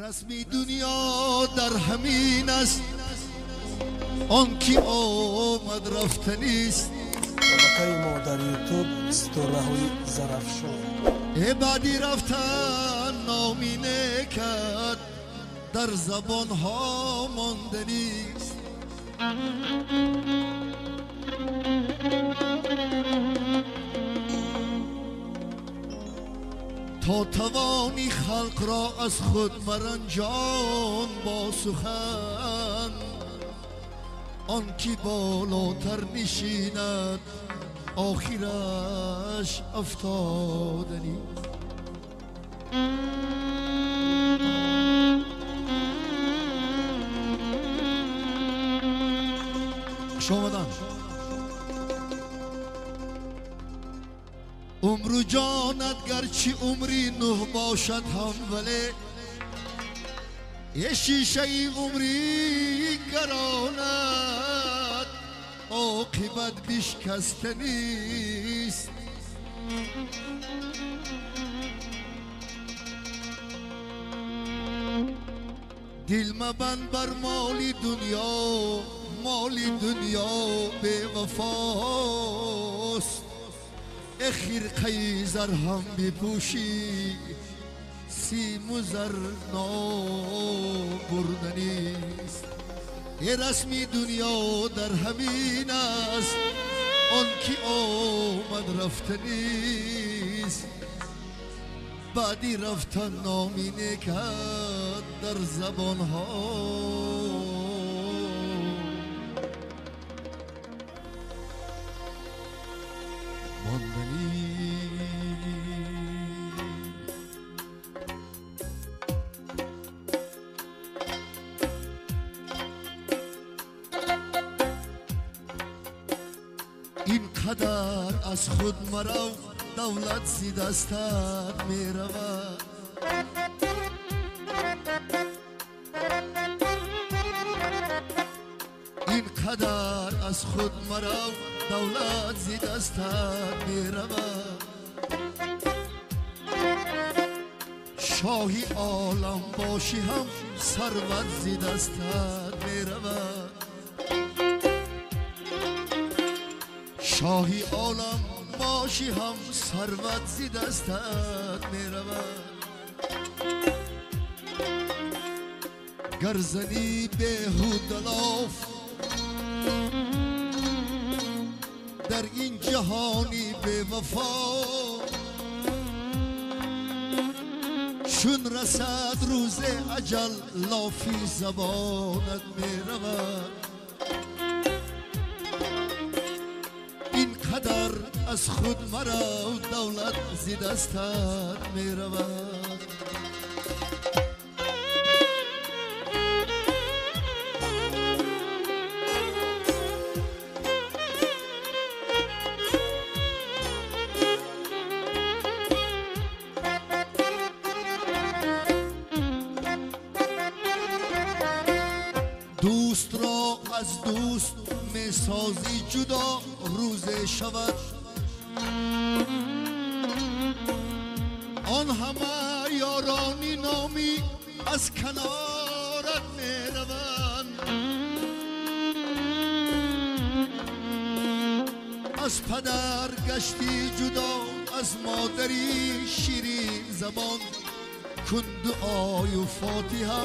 رسمی دنیا در همین است، آن کی آمد رفتنیست. طبقه ما در یوتیوب ستوره‌های ظرفشور بعدی رفتن نامی نکرد، در زبان ها ماندنیست. تا توانی خلق را از خود مرنجان با سخن، آن کی بالاتر نشیند آخرش افتادنی. شامدان عمر و جانت گرچه عمری نه باشد هم، ولی یه شیشه ای عمری گرانت عاقبت بشکستنیست. دل مبند بر مالی دنیا، مالی دنیا به وفاست. اخیر قیزر هم بپوشی، سیم و زر نابردنیست. یه رسمی دنیا در همین است، آن کی آمد رفتنیست. بعدی رفتن نامی نکرد، در زبان ها ماندنی. این قدر از خود مرو، دولت زی دستت می رود. این قدر از خود مرو، دولت زی دستت می رود. شاهی عالم باشی هم، ثروت زی دستت می رود. شاهی عالم باشی هم، ثروت زی دستت می رود. گرزنی بیهوده لاف در این جهانی به وفا، چون رسد روز اجل لافی زبانت می رود. این قدر از خود مرو، دولت زی دستت می رود. دوست را از دوست می سازی جدا، روز شود آن همه یارانی نامی از کنارت می روند. از پدر گشتی جدا، از مادری شیرین زبان، کن دعای و فاتحه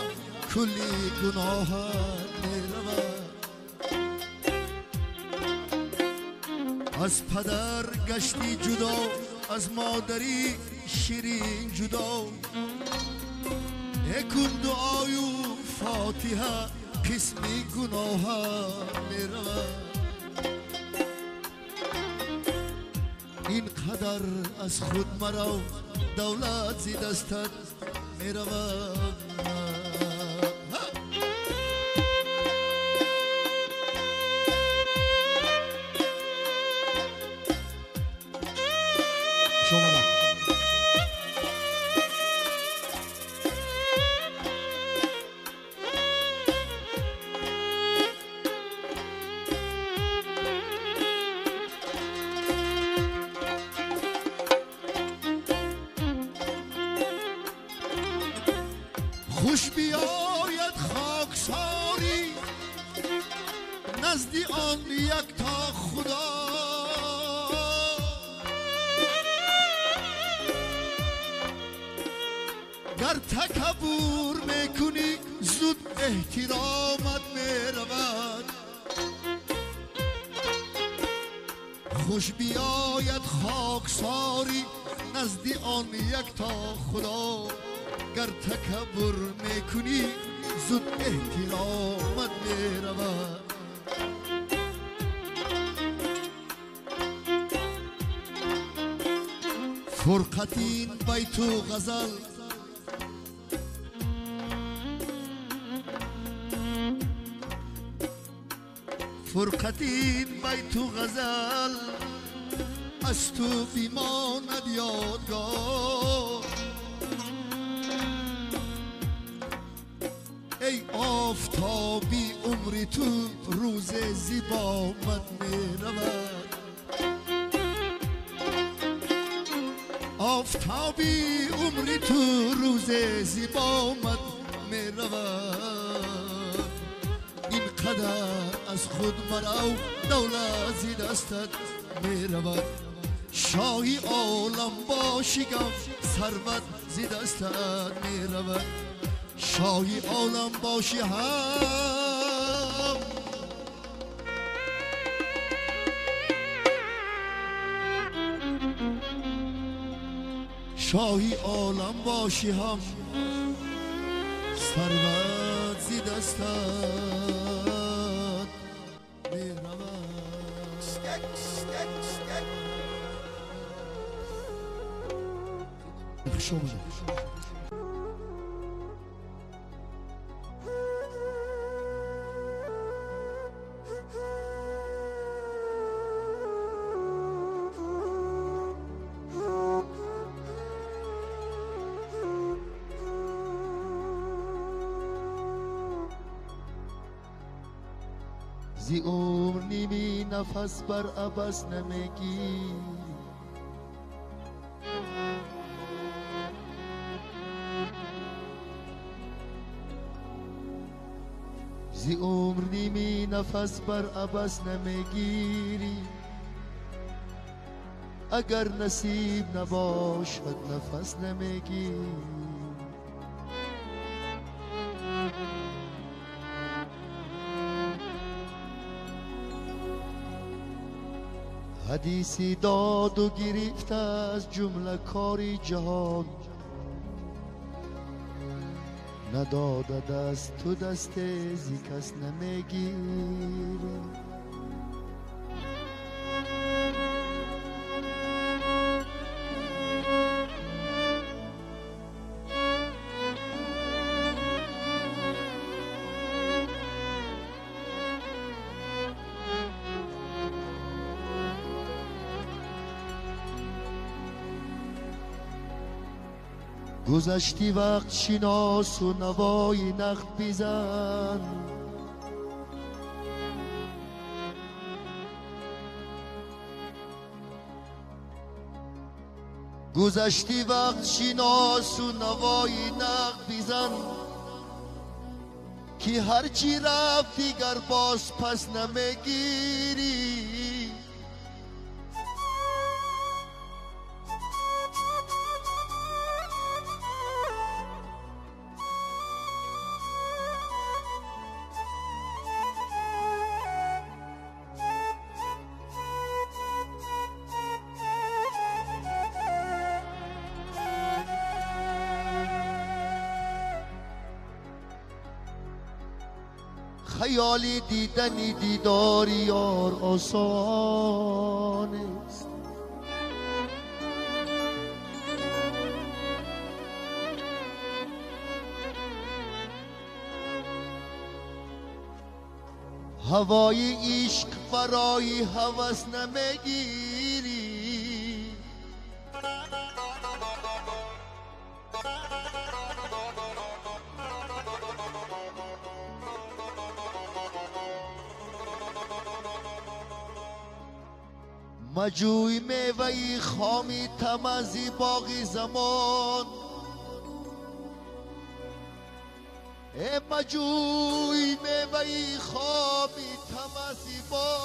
کلی گناهت می رود. از پدر گشتی جدا، از مادری شیرین جدا، کن دعای و فاتحه قسمی گناهت می رود. این قدر از خود مرو، دولت زی دستت می رود. خوش بیاید خاکساری نزدی آن یک تا خدا. گر تکبر میکنی زود احترامت میرود. خوش بیاید خاکساری نزدی آن یک تا خدا. گر تکبر میکنی زود احترامت میرود. فرقتین بیت و غزل فرقتین بیت و غزل از تو بیماند یادگار. ای آفتابی عمری تو روز زیبامت میرود. آفتابی عمری تو روز زیبامت میرود. این قدر از خود مرو دولت زی دستت میرود. شاهی عالم باشی گم ثروت زی دستت میرود. شاهی عالم باشی هم شاهی عالم باشی هم ثروت زی دستت میرود. زی عمر نیمی نفس بر عبس نمیگی. زی عمر نیمی نفس بر عبس نمیگیری. اگر نصیب نباشد نفس نمیگیری. حدیثی داد و گرفت از جمله کاری جهان. نداده دست تو دست زی کس نمیگیری. گذشتی وقت شناس و نوای نخت بیزن. گذشتی وقت شناس و نوای نخت بیزن. که هرچی رفت دیگر باز پس نمیگیری. خیالی دیدنی دیداری یار آسان است. هوای عشق برای هوس نمیگیری. مجوی میوهی خامی تمازی باقی زمان. مجوی میوهی خوابی تماسی با